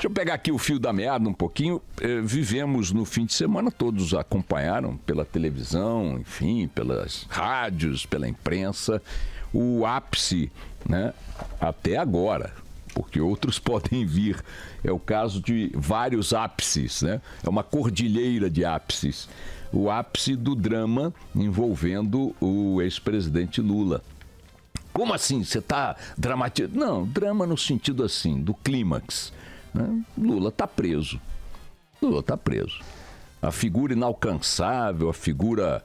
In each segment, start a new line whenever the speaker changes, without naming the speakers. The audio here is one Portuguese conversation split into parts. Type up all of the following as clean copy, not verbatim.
Deixa eu pegar aqui o fio da meada um pouquinho. Vivemos no fim de semana, todos acompanharam pela televisão, enfim, pelas rádios, pela imprensa, o ápice, né, até agora, porque outros podem vir. É o caso de vários ápices, né? É uma cordilheira de ápices. O ápice do drama envolvendo o ex-presidente Lula. Como assim? Você está dramatizando? Não, drama no sentido assim, do clímax. Né? Lula está preso. Lula está preso. A figura inalcançável, a figura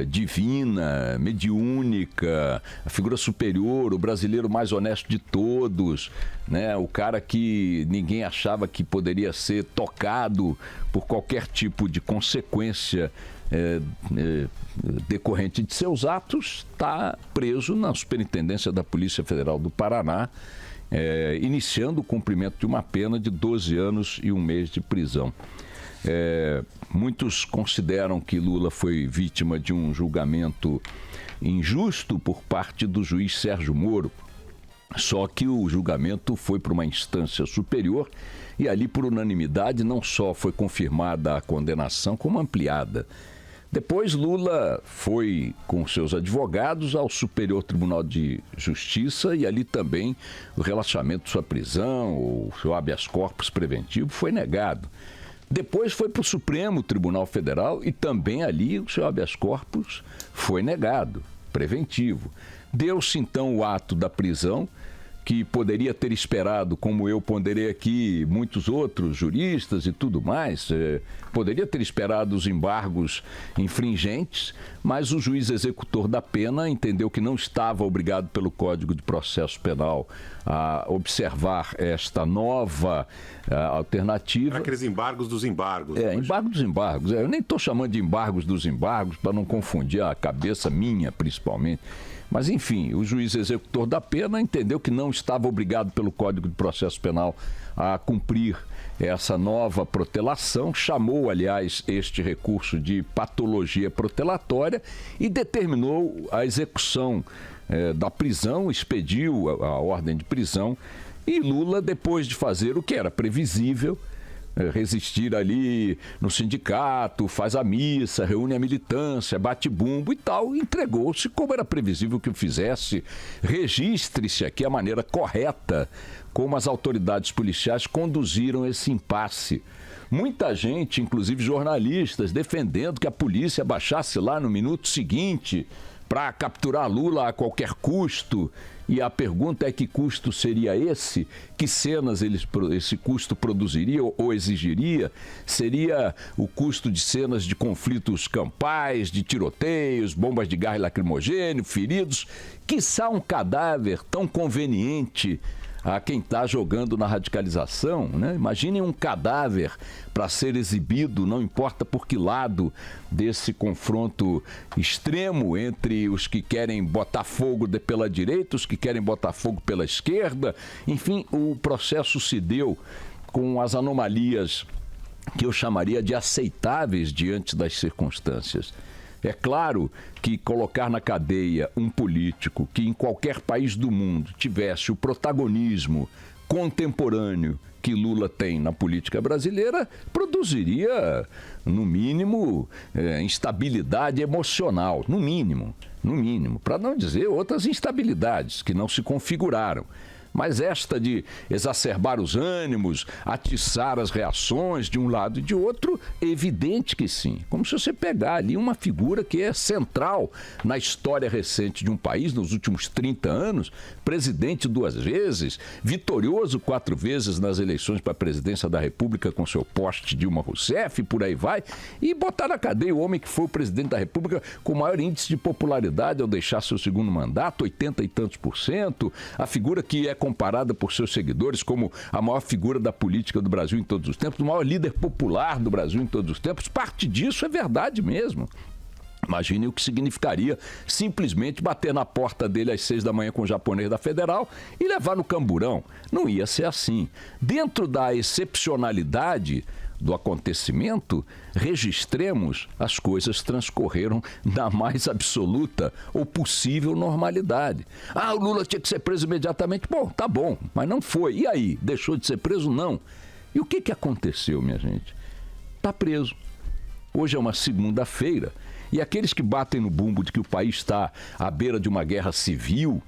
divina, mediúnica, a figura superior, o brasileiro mais honesto de todos, né? O cara que ninguém achava que poderia ser tocado por qualquer tipo de consequência decorrente de seus atos, está preso na Superintendência da Polícia Federal do Paraná, iniciando o cumprimento de uma pena de 12 anos e 1 mês de prisão. Muitos consideram que Lula foi vítima de um julgamento injusto por parte do juiz Sérgio Moro, só que o julgamento foi para uma instância superior e ali, por unanimidade, não só foi confirmada a condenação, como ampliada. Depois, Lula foi com seus advogados ao Superior Tribunal de Justiça e ali também o relaxamento de sua prisão, o seu habeas corpus preventivo foi negado. Depois foi para o Supremo Tribunal Federal e também ali o seu habeas corpus foi negado, preventivo. Deu-se então o ato da prisão, que poderia ter esperado, como eu ponderei aqui, muitos outros juristas e tudo mais, poderia ter esperado os embargos infringentes, mas o juiz executor da pena entendeu que não estava obrigado pelo Código de Processo Penal a observar esta nova alternativa.
Aqueles embargos dos embargos.
Embargo dos embargos. Eu nem estou chamando de embargos dos embargos para não confundir a cabeça minha, principalmente. Mas, enfim, o juiz executor da pena entendeu que não estava obrigado pelo Código de Processo Penal a cumprir essa nova protelação, chamou, aliás, este recurso de patologia protelatória e determinou a execução da prisão, expediu a ordem de prisão e Lula, depois de fazer o que era previsível, resistir ali no sindicato, faz a missa, reúne a militância, bate bumbo e tal, entregou-se como era previsível que o fizesse. Registre-se aqui a maneira correta como as autoridades policiais conduziram esse impasse. Muita gente, inclusive jornalistas, defendendo que a polícia baixasse lá no minuto seguinte para capturar Lula a qualquer custo. E a pergunta é: que custo seria esse? Que cenas esse custo produziria ou exigiria? Seria o custo de cenas de conflitos campais, de tiroteios, bombas de gás lacrimogêneo, feridos? Quiçá um cadáver tão conveniente a quem está jogando na radicalização, né? Imaginem um cadáver para ser exibido, não importa por que lado desse confronto extremo entre os que querem botar fogo pela direita, os que querem botar fogo pela esquerda. Enfim, o processo se deu com as anomalias que eu chamaria de aceitáveis diante das circunstâncias. É claro que colocar na cadeia um político que em qualquer país do mundo tivesse o protagonismo contemporâneo que Lula tem na política brasileira produziria, no mínimo, instabilidade emocional, no mínimo, para não dizer outras instabilidades que não se configuraram. Mas esta de exacerbar os ânimos, atiçar as reações de um lado e de outro, é evidente que sim. Como se você pegar ali uma figura que é central na história recente de um país, nos últimos 30 anos, presidente 2 vezes, vitorioso 4 vezes nas eleições para a presidência da República com seu poste Dilma Rousseff, e por aí vai, e botar na cadeia o homem que foi o presidente da República com o maior índice de popularidade ao deixar seu segundo mandato, 80 e tantos %, a figura que é comparada por seus seguidores como a maior figura da política do Brasil em todos os tempos, o maior líder popular do Brasil em todos os tempos. Parte disso é verdade mesmo. Imagine o que significaria simplesmente bater na porta dele às 6 da manhã com o japonês da Federal e levar no camburão. Não ia ser assim. Dentro da excepcionalidade do acontecimento, registremos as coisas transcorreram na mais absoluta ou possível normalidade. O Lula tinha que ser preso imediatamente. Bom, tá bom, mas não foi. E aí? Deixou de ser preso? Não. E o que aconteceu, minha gente? Está preso. Hoje é uma segunda-feira e aqueles que batem no bumbo de que o país está à beira de uma guerra civil,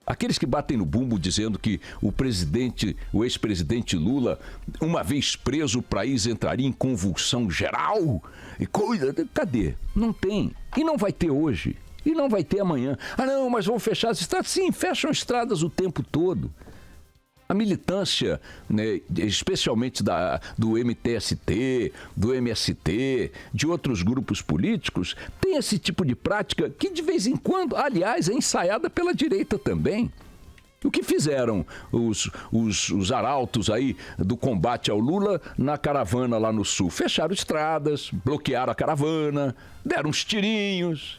aqueles que batem no bumbo dizendo que o ex-presidente Lula, uma vez preso, o país entraria em convulsão geral e coisa... Cadê? Não tem. E não vai ter hoje. E não vai ter amanhã. Ah, não, mas vão fechar as estradas. Sim, fecham estradas o tempo todo. A militância, né, especialmente do MTST, do MST, de outros grupos políticos, tem esse tipo de prática que de vez em quando, aliás, é ensaiada pela direita também. O que fizeram os arautos aí do combate ao Lula na caravana lá no Sul? Fecharam estradas, bloquearam a caravana, deram uns tirinhos,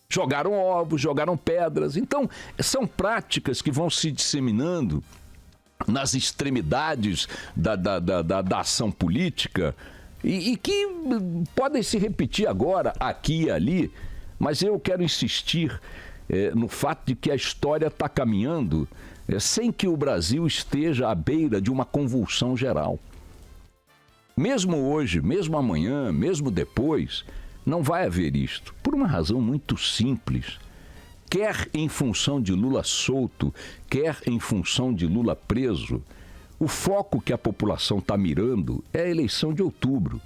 jogaram ovos, jogaram pedras. Então, são práticas que vão se disseminando nas extremidades da ação política e que podem se repetir agora, aqui e ali, mas eu quero insistir no fato de que a história está caminhando sem que o Brasil esteja à beira de uma convulsão geral. Mesmo hoje, mesmo amanhã, mesmo depois, não vai haver isto, por uma razão muito simples. Quer em função de Lula solto, quer em função de Lula preso, o foco que a população está mirando é a eleição de outubro.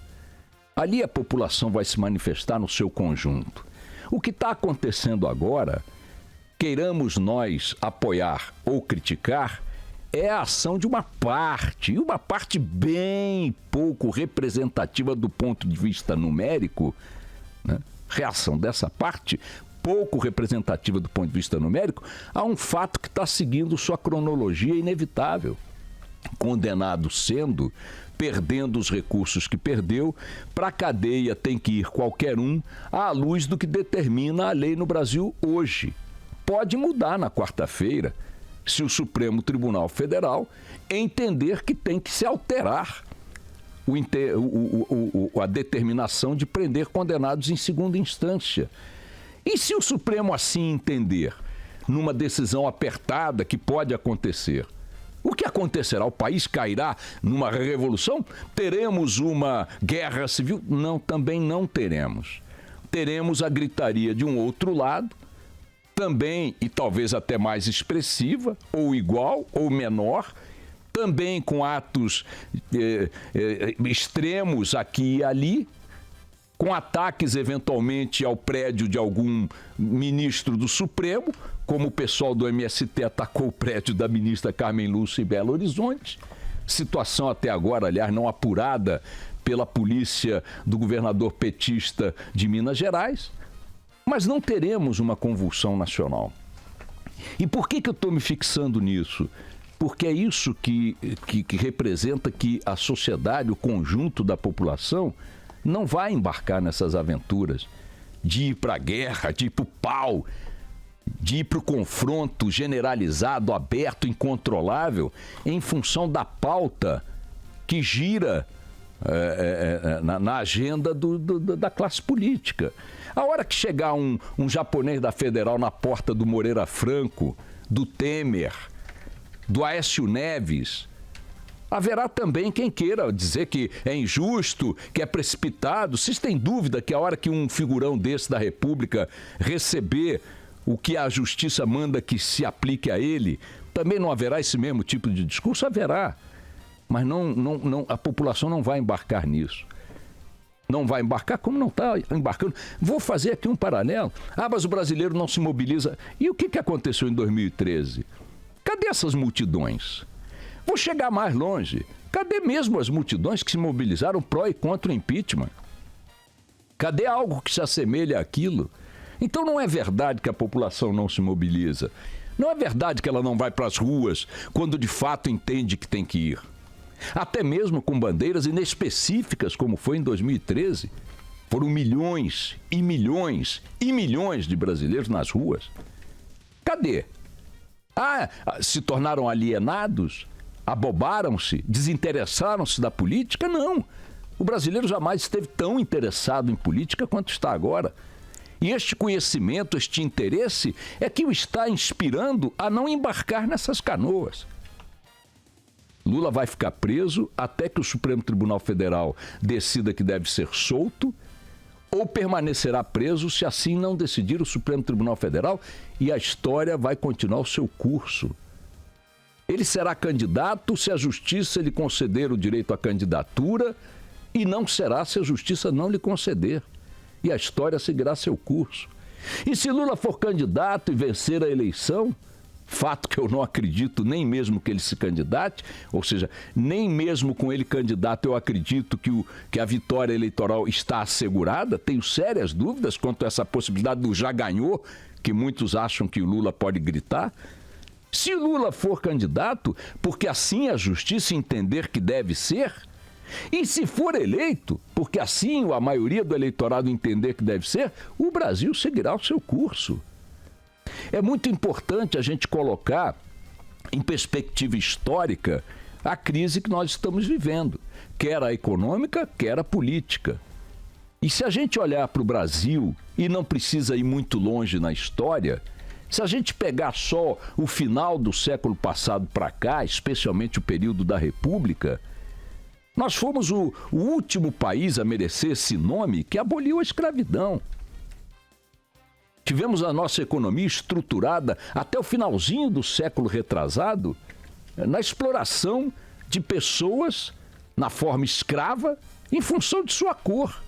Ali a população vai se manifestar no seu conjunto. O que está acontecendo agora, queiramos nós apoiar ou criticar, é a ação de uma parte, e uma parte bem pouco representativa do ponto de vista numérico, né? Reação dessa parte pouco representativa do ponto de vista numérico, a um fato que está seguindo sua cronologia inevitável. Condenado sendo, perdendo os recursos que perdeu, para a cadeia tem que ir qualquer um à luz do que determina a lei no Brasil hoje. Pode mudar na quarta-feira, se o Supremo Tribunal Federal entender que tem que se alterar a determinação de prender condenados em segunda instância. E se o Supremo assim entender, numa decisão apertada que pode acontecer, o que acontecerá? O país cairá numa revolução? Teremos uma guerra civil? Não, também não teremos. Teremos a gritaria de um outro lado, também e talvez até mais expressiva, ou igual, ou menor, também com atos extremos aqui e ali, com ataques eventualmente ao prédio de algum ministro do Supremo, como o pessoal do MST atacou o prédio da ministra Carmen Lúcia em Belo Horizonte. Situação até agora, aliás, não apurada pela polícia do governador petista de Minas Gerais. Mas não teremos uma convulsão nacional. E por que eu estou me fixando nisso? Porque é isso que representa que a sociedade, o conjunto da população, não vai embarcar nessas aventuras de ir para a guerra, de ir para o pau, de ir para o confronto generalizado, aberto, incontrolável, em função da pauta que gira na agenda da classe política. A hora que chegar um japonês da Federal na porta do Moreira Franco, do Temer, do Aécio Neves, haverá também quem queira dizer que é injusto, que é precipitado. Vocês têm dúvida que a hora que um figurão desse da República receber o que a justiça manda que se aplique a ele, também não haverá esse mesmo tipo de discurso? Haverá. Mas a população não vai embarcar nisso. Não vai embarcar como não está embarcando. Vou fazer aqui um paralelo. Ah, mas o brasileiro não se mobiliza. E o que aconteceu em 2013? Cadê essas multidões? Vou chegar mais longe. Cadê mesmo as multidões que se mobilizaram pró e contra o impeachment? Cadê algo que se assemelha àquilo? Então não é verdade que a população não se mobiliza. Não é verdade que ela não vai para as ruas quando de fato entende que tem que ir. Até mesmo com bandeiras inespecíficas, como foi em 2013. Foram milhões e milhões e milhões de brasileiros nas ruas. Cadê? Ah, se tornaram alienados? Abobaram-se? Desinteressaram-se da política? Não. O brasileiro jamais esteve tão interessado em política quanto está agora. E este conhecimento, este interesse, é que o está inspirando a não embarcar nessas canoas. Lula vai ficar preso até que o Supremo Tribunal Federal decida que deve ser solto, ou permanecerá preso se assim não decidir o Supremo Tribunal Federal, e a história vai continuar o seu curso. Ele será candidato se a justiça lhe conceder o direito à candidatura, e não será se a justiça não lhe conceder. E a história seguirá seu curso. E se Lula for candidato e vencer a eleição, fato que eu não acredito nem mesmo que ele se candidate, ou seja, nem mesmo com ele candidato eu acredito que a vitória eleitoral está assegurada, tenho sérias dúvidas quanto a essa possibilidade do já ganhou, que muitos acham que o Lula pode gritar. Se Lula for candidato, porque assim a justiça entender que deve ser, e se for eleito, porque assim a maioria do eleitorado entender que deve ser, o Brasil seguirá o seu curso. É muito importante a gente colocar em perspectiva histórica a crise que nós estamos vivendo, quer a econômica, quer a política. E se a gente olhar para o Brasil, e não precisa ir muito longe na história, se a gente pegar só o final do século passado para cá, especialmente o período da República, nós fomos o último país a merecer esse nome que aboliu a escravidão. Tivemos a nossa economia estruturada até o finalzinho do século retrasado na exploração de pessoas na forma escrava em função de sua cor.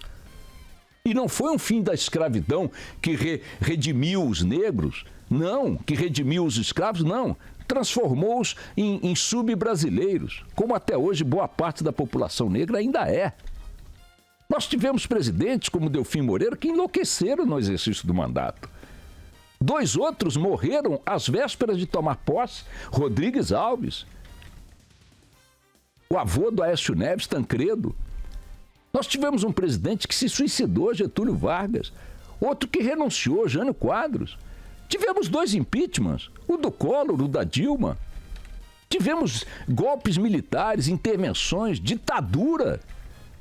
E não foi um fim da escravidão que redimiu os negros, não, que redimiu os escravos, não. Transformou-os em sub-brasileiros, como até hoje boa parte da população negra ainda é. Nós tivemos presidentes como Delfim Moreira que enlouqueceram no exercício do mandato. 2 outros morreram às vésperas de tomar posse, Rodrigues Alves, o avô do Aécio Neves, Tancredo. Nós tivemos um presidente que se suicidou, Getúlio Vargas, outro que renunciou, Jânio Quadros. Tivemos 2 impeachments, o do Collor, o da Dilma. Tivemos golpes militares, intervenções, ditadura,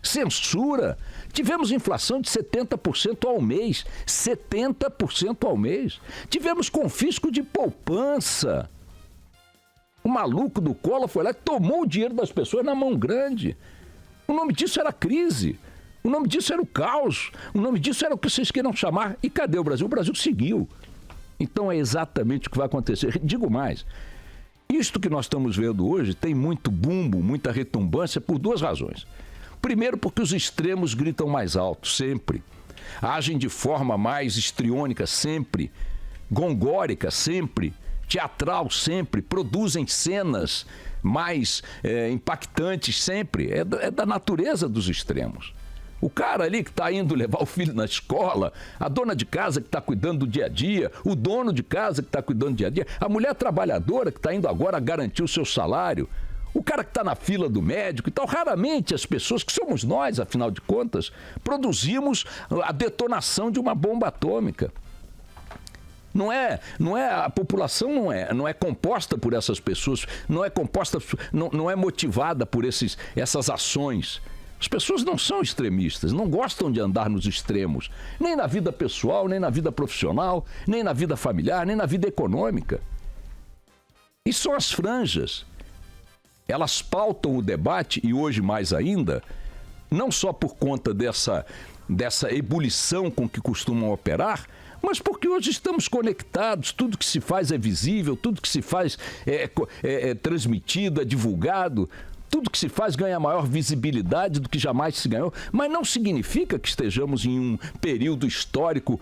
censura. Tivemos inflação de 70% ao mês. 70% ao mês. Tivemos confisco de poupança. O maluco do Collor foi lá e tomou o dinheiro das pessoas na mão grande. O nome disso era crise. O nome disso era o caos. O nome disso era o que vocês queiram chamar. E cadê o Brasil? O Brasil seguiu. Então é exatamente o que vai acontecer. Digo mais, isto que nós estamos vendo hoje tem muito bumbo, muita retumbância por 2 razões. Primeiro, porque os extremos gritam mais alto, sempre. Agem de forma mais histriônica, sempre. Gongórica, sempre. Teatral, sempre. Produzem cenas mais impactantes, sempre. É da natureza dos extremos. O cara ali que está indo levar o filho na escola, a dona de casa que está cuidando do dia a dia, o dono de casa que está cuidando do dia a dia, a mulher trabalhadora que está indo agora garantir o seu salário, o cara que está na fila do médico e tal. Raramente as pessoas, que somos nós, afinal de contas, produzimos a detonação de uma bomba atômica. A população não é composta por essas pessoas, não é motivada por essas ações. As pessoas não são extremistas, não gostam de andar nos extremos, nem na vida pessoal, nem na vida profissional, nem na vida familiar, nem na vida econômica. E são as franjas. Elas pautam o debate, e hoje mais ainda, não só por conta dessa ebulição com que costumam operar, mas porque hoje estamos conectados, tudo que se faz é visível, tudo que se faz é transmitido, é divulgado. Tudo que se faz ganha maior visibilidade do que jamais se ganhou, mas não significa que estejamos em um período histórico,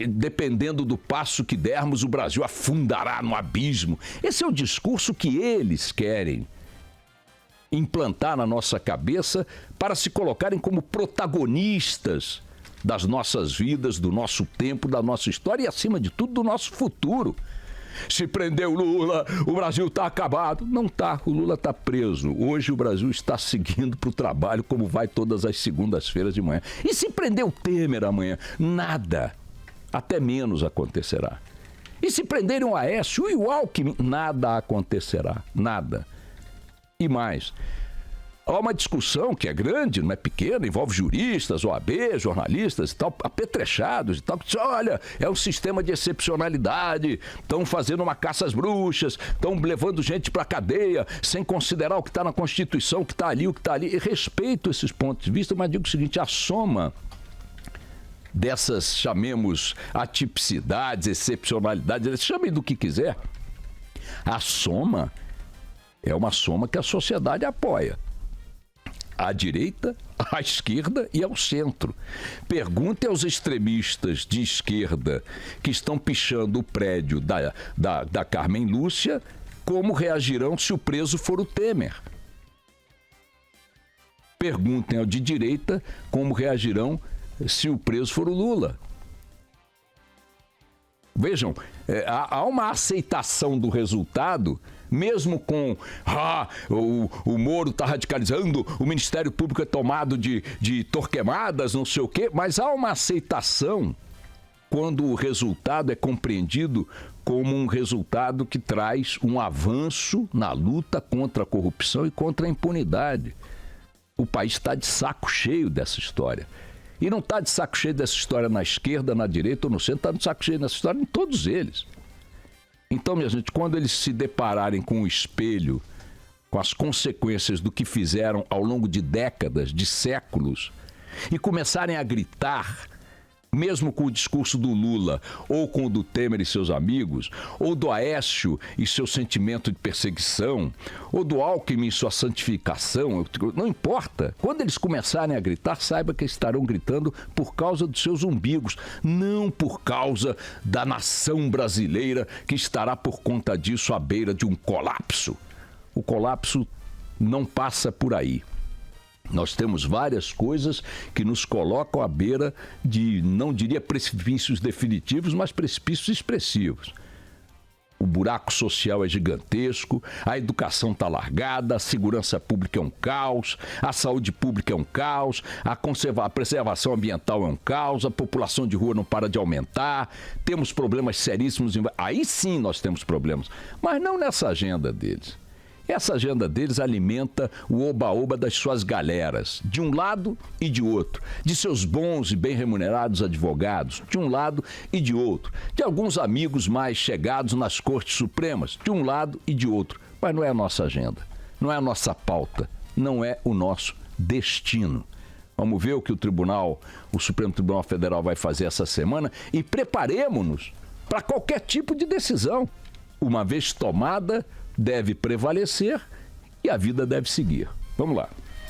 dependendo do passo que dermos, o Brasil afundará no abismo. Esse é o discurso que eles querem implantar na nossa cabeça para se colocarem como protagonistas das nossas vidas, do nosso tempo, da nossa história e, acima de tudo, do nosso futuro. Se prender o Lula, o Brasil está acabado. Não está, o Lula está preso. Hoje o Brasil está seguindo para o trabalho como vai todas as segundas-feiras de manhã. E se prender o Temer amanhã? Nada, até menos acontecerá. E se prenderem o Aécio e o Alckmin? Nada acontecerá, nada. E mais, há uma discussão que é grande, não é pequena, envolve juristas, OAB, jornalistas e tal, apetrechados e tal, que dizem, olha, é um sistema de excepcionalidade, estão fazendo uma caça às bruxas, estão levando gente para a cadeia, sem considerar o que está na Constituição, o que está ali, o que está ali. Eu respeito esses pontos de vista, mas digo o seguinte, a soma dessas, chamemos, atipicidades, excepcionalidades, chamem do que quiser, a soma é uma soma que a sociedade apoia. À direita, à esquerda e ao centro. Pergunte aos extremistas de esquerda que estão pichando o prédio da Carmen Lúcia como reagirão se o preso for o Temer. Perguntem ao de direita como reagirão se o preso for o Lula. Vejam, há uma aceitação do resultado, mesmo com o Moro está radicalizando, o Ministério Público é tomado de torquemadas, não sei o quê, mas há uma aceitação quando o resultado é compreendido como um resultado que traz um avanço na luta contra a corrupção e contra a impunidade. O país está de saco cheio dessa história. E não está de saco cheio dessa história na esquerda, na direita ou no centro, está de saco cheio dessa história em todos eles. Então, minha gente, quando eles se depararem com o espelho, com as consequências do que fizeram ao longo de décadas, de séculos, e começarem a gritar, mesmo com o discurso do Lula, ou com o do Temer e seus amigos, ou do Aécio e seu sentimento de perseguição, ou do Alckmin e sua santificação, não importa. Quando eles começarem a gritar, saiba que estarão gritando por causa dos seus umbigos, não por causa da nação brasileira que estará por conta disso à beira de um colapso. O colapso não passa por aí. Nós temos várias coisas que nos colocam à beira de, não diria precipícios definitivos, mas precipícios expressivos. O buraco social é gigantesco, a educação está largada, a segurança pública é um caos, a saúde pública é um caos, a preservação ambiental é um caos, a população de rua não para de aumentar, temos problemas seríssimos. Aí sim nós temos problemas, mas não nessa agenda deles. Essa agenda deles alimenta o oba-oba das suas galeras, de um lado e de outro, de seus bons e bem remunerados advogados, de um lado e de outro, de alguns amigos mais chegados nas Cortes Supremas, de um lado e de outro. Mas não é a nossa agenda, não é a nossa pauta, não é o nosso destino. Vamos ver o que o Supremo Tribunal Federal vai fazer essa semana e preparemos-nos para qualquer tipo de decisão. Uma vez tomada, deve prevalecer e a vida deve seguir. Vamos lá.